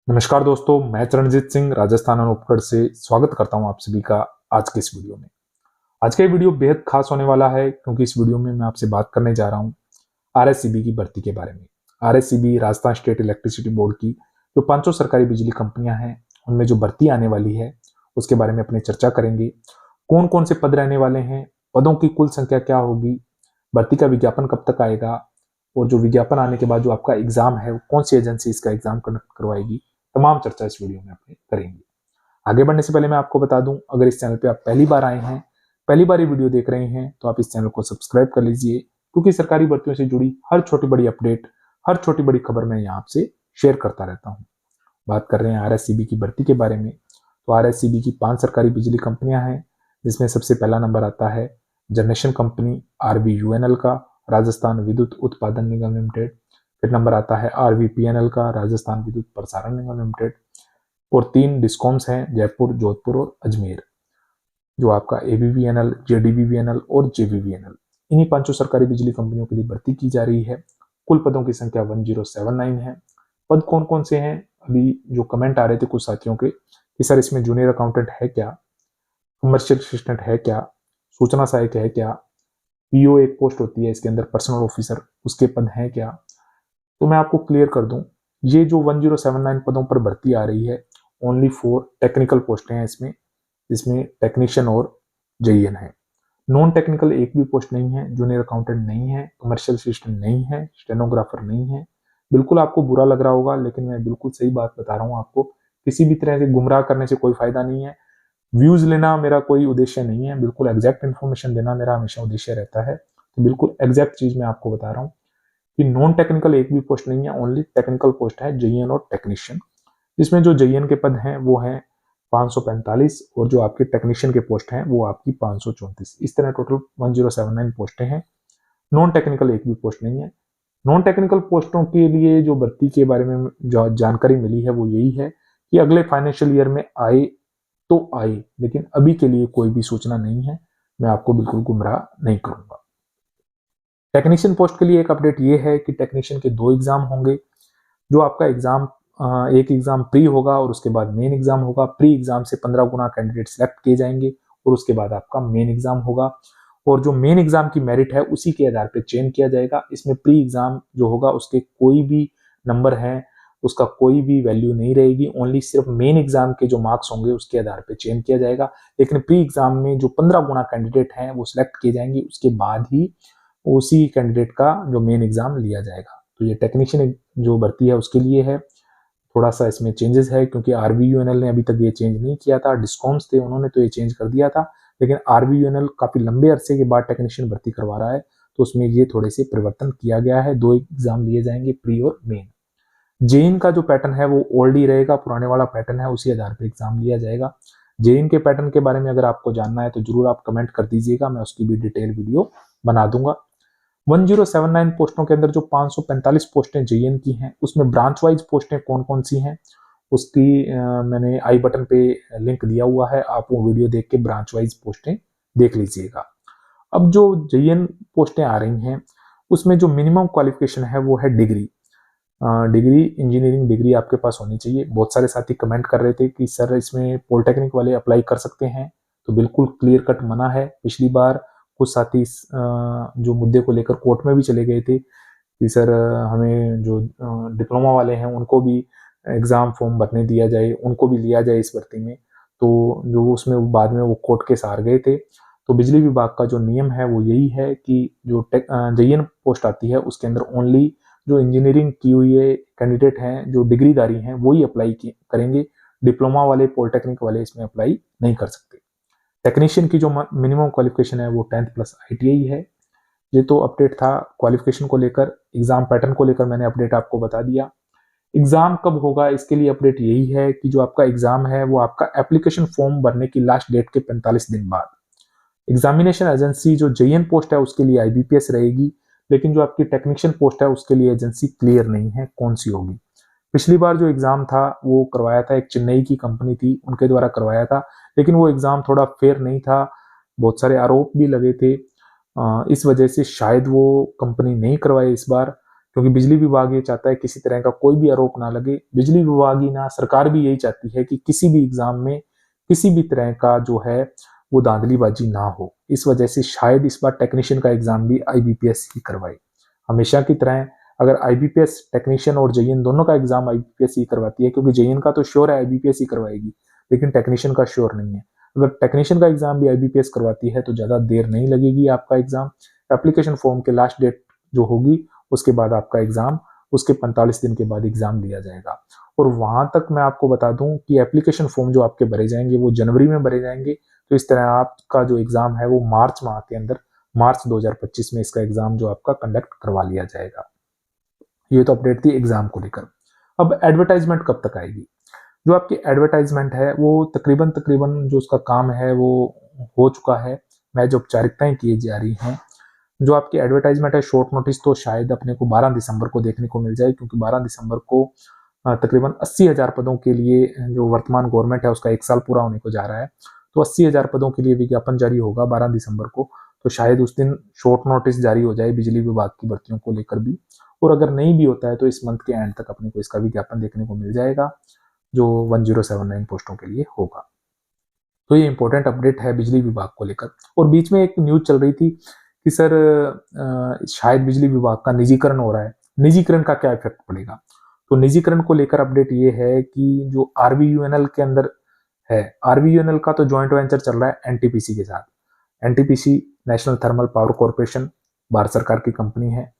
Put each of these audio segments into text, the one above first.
नमस्कार दोस्तों, मैं चरणजीत सिंह राजस्थान अनूपगढ़ से स्वागत करता हूं आप सभी का आज के इस वीडियो में। आज का ये वीडियो बेहद खास होने वाला है क्योंकि इस वीडियो में मैं आपसे बात करने जा रहा हूं आरएसईबी की भर्ती के बारे में। आरएसईबी राजस्थान स्टेट इलेक्ट्रिसिटी बोर्ड की जो 500 सरकारी बिजली कंपनियां हैं उनमें जो भर्ती आने वाली है उसके बारे में अपनी चर्चा करेंगे। कौन कौन से पद रहने वाले हैं, पदों की कुल संख्या क्या होगी, भर्ती का विज्ञापन कब तक आएगा और जो विज्ञापन आने के बाद जो आपका एग्जाम है वो कौन सी एजेंसी इसका एग्जाम कंडक्ट करवाएगी, तमाम चर्चा इस वीडियो में अपने करेंगे। आगे बढ़ने से पहले मैं आपको बता दूं, अगर इस चैनल पे आप पहली बार आए हैं, पहली बार ये वीडियो देख रहे हैं तो आप इस चैनल को सब्सक्राइब कर लीजिए क्योंकि सरकारी भर्तियों से जुड़ी हर छोटी बड़ी अपडेट, हर छोटी बड़ी खबर मैं यहाँ आपसे शेयर करता रहता हूँ। बात कर रहे हैं आरएसईबी की भर्ती के बारे में, तो आरएसईबी की 5 सरकारी बिजली कंपनियां हैं जिसमें सबसे पहला नंबर आता है जनरेशन कंपनी आरवीयूएनएल का, राजस्थान विद्युत उत्पादन निगम लिमिटेड। फिर नंबर आता है आरवीपीएनएल का, राजस्थान विद्युत प्रसारण निगम लिमिटेड। और 3 डिस्कॉम्स हैं, जयपुर, जोधपुर और अजमेर, जो आपका एबीवीएनएल, जेडीबीवीएनएल और जेबीवीएनएल। इन्हीं 5 सरकारी बिजली कंपनियों के लिए भर्ती की जा रही है। कुल पदों की संख्या 1079 है। पद कौन कौन से हैं? अभी जो कमेंट आ रहे थे कुछ साथियों के कि सर इसमें जूनियर अकाउंटेंट है क्या, कमर्शियल असिस्टेंट है क्या, सूचना सहायक है क्या, पीओ एक पोस्ट होती है इसके अंदर, पर्सनल ऑफिसर, उसके पद हैं क्या? तो मैं आपको क्लियर कर दूं, ये जो 1079 पदों पर भर्ती आ रही है ओनली 4 टेक्निकल पोस्टें हैं इसमें, जिसमें टेक्नीशियन और जेईएन है। नॉन टेक्निकल एक भी पोस्ट नहीं है, जूनियर अकाउंटेंट नहीं है, कमर्शियल असिस्टेंट नहीं है, स्टेनोग्राफर नहीं है। बिल्कुल आपको बुरा लग रहा होगा लेकिन मैं बिल्कुल सही बात बता रहा हूँ आपको। किसी भी तरह से गुमराह करने से कोई फायदा नहीं है। व्यूज लेना मेरा कोई उद्देश्य नहीं है, बिल्कुल एग्जैक्ट इन्फॉर्मेशन देना मेरा हमेशा उद्देश्य रहता है। तो बिल्कुल एग्जैक्ट चीज मैं आपको बता रहा हूँ कि नॉन टेक्निकल एक भी पोस्ट नहीं है, ओनली टेक्निकल पोस्ट है, जेईएन और टेक्नीशियन। जिसमें जो जेईएन के पद हैं वो हैं 545 और जो आपके टेक्नीशियन के पोस्ट हैं वो आपकी 534। इस तरह टोटल 1079 पोस्टें हैं। नॉन टेक्निकल एक भी पोस्ट नहीं है। नॉन टेक्निकल पोस्टों के लिए जो भर्ती के बारे में जो जानकारी मिली है वो यही है कि अगले फाइनेंशियल ईयर में आए तो आए, लेकिन अभी के लिए कोई भी सूचना नहीं है। मैं आपको बिल्कुल गुमराह नहीं करूंगा। टेक्नीशियन पोस्ट के लिए एक अपडेट ये है कि टेक्नीशियन के 2 एग्जाम होंगे। जो आपका एग्जाम, एक एग्जाम प्री होगा और उसके बाद मेन एग्जाम होगा। प्री एग्जाम से 15 गुना कैंडिडेट सिलेक्ट किए जाएंगे और उसके बाद आपका मेन एग्जाम होगा और जो मेन एग्जाम की मेरिट है उसी के आधार पर चयन किया जाएगा। इसमें प्री एग्जाम जो होगा उसके कोई भी नंबर है, उसका कोई भी वैल्यू नहीं रहेगी, ओनली सिर्फ मेन एग्जाम के जो मार्क्स होंगे उसके आधार पर चयन किया जाएगा। लेकिन प्री एग्जाम में जो 15 गुना कैंडिडेट हैं वो सिलेक्ट किए जाएंगे, उसके बाद ही उसी कैंडिडेट का जो मेन एग्जाम लिया जाएगा। तो ये टेक्नीशियन जो भर्ती है उसके लिए है। थोड़ा सा इसमें चेंजेस है क्योंकि आरवीयूएनएल ने अभी तक ये चेंज नहीं किया था। डिस्कॉम्स थे उन्होंने तो ये चेंज कर दिया था, लेकिन आरवीयूएनएल काफी लंबे अरसे के बाद टेक्नीशियन भर्ती करवा रहा है तो उसमें ये थोड़े से परिवर्तन किया गया है। 2 एग्जाम लिए जाएंगे, प्री और मेन। जेईन का जो पैटर्न है वो ओल्ड ही रहेगा, पुराने वाला पैटर्न है, उसी आधार पर एग्जाम लिया जाएगा। जेईन के पैटर्न के बारे में अगर आपको जानना है तो जरूर आप कमेंट कर दीजिएगा, मैं उसकी भी डिटेल वीडियो बना दूंगा। 1079 पोस्टों के अंदर जो 545 पोस्टें जेईएन की हैं उसमें ब्रांच वाइज पोस्टें कौन कौन सी हैं उसकी मैंने आई बटन पे लिंक दिया हुआ है, आप वो वीडियो देख के ब्रांच वाइज पोस्टें देख लीजिएगा। अब जो जेईएन पोस्टें आ रही हैं उसमें जो मिनिमम क्वालिफिकेशन है वो है डिग्री। डिग्री, इंजीनियरिंग डिग्री आपके पास होनी चाहिए। बहुत सारे साथी कमेंट कर रहे थे कि सर इसमें पॉलिटेक्निक वाले अप्लाई कर सकते हैं, तो बिल्कुल क्लियर कट मना है। पिछली बार कुछ साथी जो मुद्दे को लेकर कोर्ट में भी चले गए थे कि सर हमें जो डिप्लोमा वाले हैं उनको भी एग्जाम फॉर्म भरने दिया जाए, उनको भी लिया जाए इस भर्ती में, तो जो उसमें बाद में वो कोर्ट केस हार गए थे। तो बिजली विभाग का जो नियम है वो यही है कि जो जेईएन पोस्ट आती है उसके अंदर ओनली जो इंजीनियरिंग की हुई है कैंडिडेट हैं, जो डिग्रीधारी हैं, वो ही अप्लाई करेंगे। डिप्लोमा वाले, पॉलिटेक्निक वाले इसमें अप्लाई नहीं कर सकते। टेक्नीशियन की जो मिनिमम क्वालिफिकेशन है वो 10th प्लस आईटीआई है। ये तो अपडेट था क्वालिफिकेशन को लेकर। एग्जाम पैटर्न को लेकर मैंने अपडेट आपको बता दिया। एग्जाम कब होगा इसके लिए अपडेट यही है कि जो आपका एग्जाम है वो आपका एप्लीकेशन फॉर्म भरने की लास्ट डेट के 45 दिन बाद। एग्जामिनेशन एजेंसी जो जेईएन पोस्ट है उसके लिए आईबीपीएस रहेगी, लेकिन जो आपकी टेक्नीशियन पोस्ट है उसके लिए एजेंसी क्लियर नहीं है कौन सी होगी। पिछली बार जो एग्जाम था वो करवाया था, एक चेन्नई की कंपनी थी उनके द्वारा करवाया था, लेकिन वो एग्जाम थोड़ा फेयर नहीं था, बहुत सारे आरोप भी लगे थे। इस वजह से शायद वो कंपनी नहीं करवाए इस बार, क्योंकि बिजली विभाग ये चाहता है किसी तरह का कोई भी आरोप ना लगे। बिजली विभाग ही ना, सरकार भी यही चाहती है कि किसी भी एग्जाम में किसी भी तरह का जो है वो धांधलीबाजी ना हो। इस वजह से शायद इस बार टेक्नीशियन का एग्जाम भी आईबीपीएस ही करवाए। हमेशा की तरह अगर आईबीपीएस टेक्नीशियन और जेईएन दोनों का एग्जाम आईबीपीएस ही करवाती है, क्योंकि जेईएन का तो श्योर है आईबीपीएस ही करवाएगी, लेकिन टेक्नीशियन का श्योर नहीं है। अगर टेक्नीशियन का एग्जाम भी आईबीपीएस करवाती है तो ज्यादा देर नहीं लगेगी आपका एग्जाम। एप्लीकेशन फॉर्म के लास्ट डेट जो होगी उसके बाद आपका एग्जाम, उसके 45 दिन के बाद एग्जाम लिया जाएगा। और वहां तक मैं आपको बता दूं कि एप्लीकेशन फॉर्म जो आपके भरे जाएंगे वो जनवरी में भरे जाएंगे। तो इस तरह आपका जो एग्जाम है वो मार्च माह के अंदर, मार्च 2025 में इसका एग्जाम जो आपका कंडक्ट करवा लिया जाएगा। ये तो अपडेट थी एग्जाम को लेकर। अब एडवर्टाइजमेंट कब तक आएगी? जो आपकी एडवर्टाइजमेंट है वो तकरीबन जो उसका काम है वो हो चुका है। मैं जो औपचारिकताएं की जा रही हैं, जो आपकी एडवर्टाइजमेंट है शॉर्ट नोटिस तो शायद अपने को 12 दिसंबर को देखने को मिल जाए, क्योंकि 12 दिसंबर को तकरीबन 80,000 पदों के लिए जो वर्तमान गवर्नमेंट है उसका 1 साल पूरा होने को जा रहा है। तो 80,000 पदों के लिए विज्ञापन जारी होगा 12 दिसंबर को। तो शायद उस दिन शॉर्ट नोटिस जारी हो जाए बिजली विभाग की भर्तियों को लेकर भी। और अगर नहीं भी होता है तो इस मंथ के एंड तक अपने को इसका विज्ञापन देखने को मिल जाएगा, जो 1079 पोस्टों के लिए होगा। तो ये इंपॉर्टेंट अपडेट है बिजली विभाग को लेकर। और बीच में एक न्यूज चल रही थी कि सर शायद बिजली विभाग का निजीकरण हो रहा है। निजीकरण का क्या इफेक्ट पड़ेगा? तो निजीकरण को लेकर अपडेट ये है कि जो आरवीयूएनएल के अंदर है, आरवीयूएनएल का तो ज्वाइंट वेंचर चल रहा है एनटीपीसी के साथ। NTPC national thermal power corporation Bharat सरकार की कंपनी है,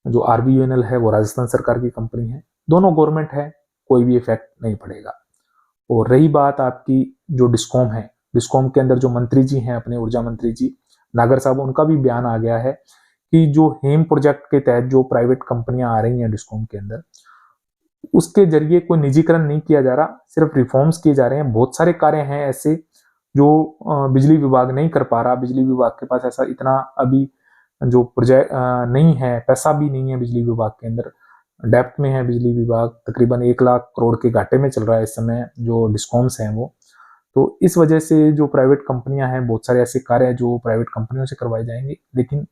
जो आरवीयूएनएल है वो राजस्थान सरकार की कंपनी है। दोनों गवर्नमेंट है, कोई भी इफेक्ट नहीं पड़ेगा। और रही बात आपकी जो डिस्कॉम है, डिस्कॉम के अंदर जो मंत्री जी हैं अपने ऊर्जा मंत्री जी नागर साहब, उनका भी बयान आ गया है कि जो हेम प्रोजेक्ट के तहत जो प्राइवेट कंपनियां आ रही हैं डिस्कॉम के अंदर, उसके जरिए कोई निजीकरण नहीं किया जा रहा, सिर्फ रिफॉर्म्स किए जा रहे हैं। बहुत सारे कार्य हैं ऐसे जो बिजली विभाग नहीं कर पा रहा। बिजली विभाग के पास ऐसा इतना अभी जो प्रोजेक्ट नहीं है, पैसा भी नहीं है बिजली विभाग के अंदर, डेप्थ में है बिजली विभाग, तकरीबन 1 लाख करोड़ के घाटे में चल रहा है इस समय जो डिस्कॉम्स हैं वो। तो इस वजह से जो प्राइवेट कंपनियां हैं, बहुत सारे ऐसे कार्य हैं जो प्राइवेट कंपनियों से करवाए जाएंगे, लेकिन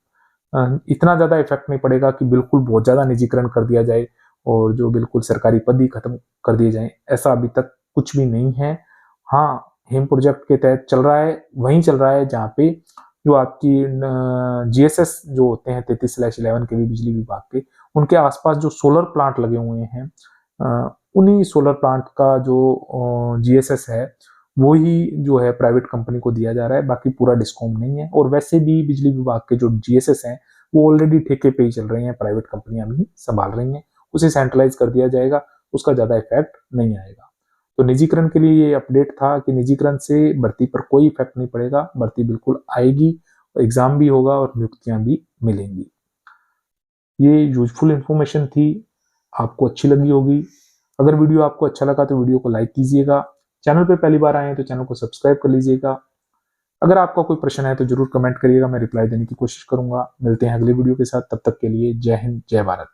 इतना ज्यादा इफेक्ट नहीं पड़ेगा कि बिल्कुल बहुत ज्यादा निजीकरण कर दिया जाए और जो बिल्कुल सरकारी पद ही खत्म कर दिए जाए, ऐसा अभी तक कुछ भी नहीं है। हाँ, हेम प्रोजेक्ट के तहत चल रहा है, वहीं चल रहा है जहाँ पे जो आपकी जीएसएस जो होते हैं 33/11 के भी बिजली विभाग के, उनके आसपास जो सोलर प्लांट लगे हुए हैं, उन्हीं सोलर प्लांट का जो जीएसएस है वो ही जो है प्राइवेट कंपनी को दिया जा रहा है, बाकी पूरा डिस्कॉम नहीं है। और वैसे भी बिजली विभाग के जो जीएसएस हैं वो ऑलरेडी ठेके पे ही चल रहे हैं, प्राइवेट कंपनियां भी संभाल रही हैं। उसे सेंट्रलाइज कर दिया जाएगा, उसका ज्यादा इफेक्ट नहीं आएगा। तो निजीकरण के लिए ये अपडेट था कि निजीकरण से भर्ती पर कोई इफेक्ट नहीं पड़ेगा, भर्ती बिल्कुल आएगी, एग्जाम भी होगा और नियुक्तियां भी मिलेंगी। ये यूजफुल इंफॉर्मेशन थी, आपको अच्छी लगी होगी। अगर वीडियो आपको अच्छा लगा तो वीडियो को लाइक कीजिएगा। चैनल पे पहली बार आए हैं तो चैनल को सब्सक्राइब कर लीजिएगा। अगर आपका कोई प्रश्न है तो जरूर कमेंट करिएगा, मैं रिप्लाई देने की कोशिश करूंगा। मिलते हैं अगले वीडियो के साथ, तब तक के लिए जय हिंद, जय भारत।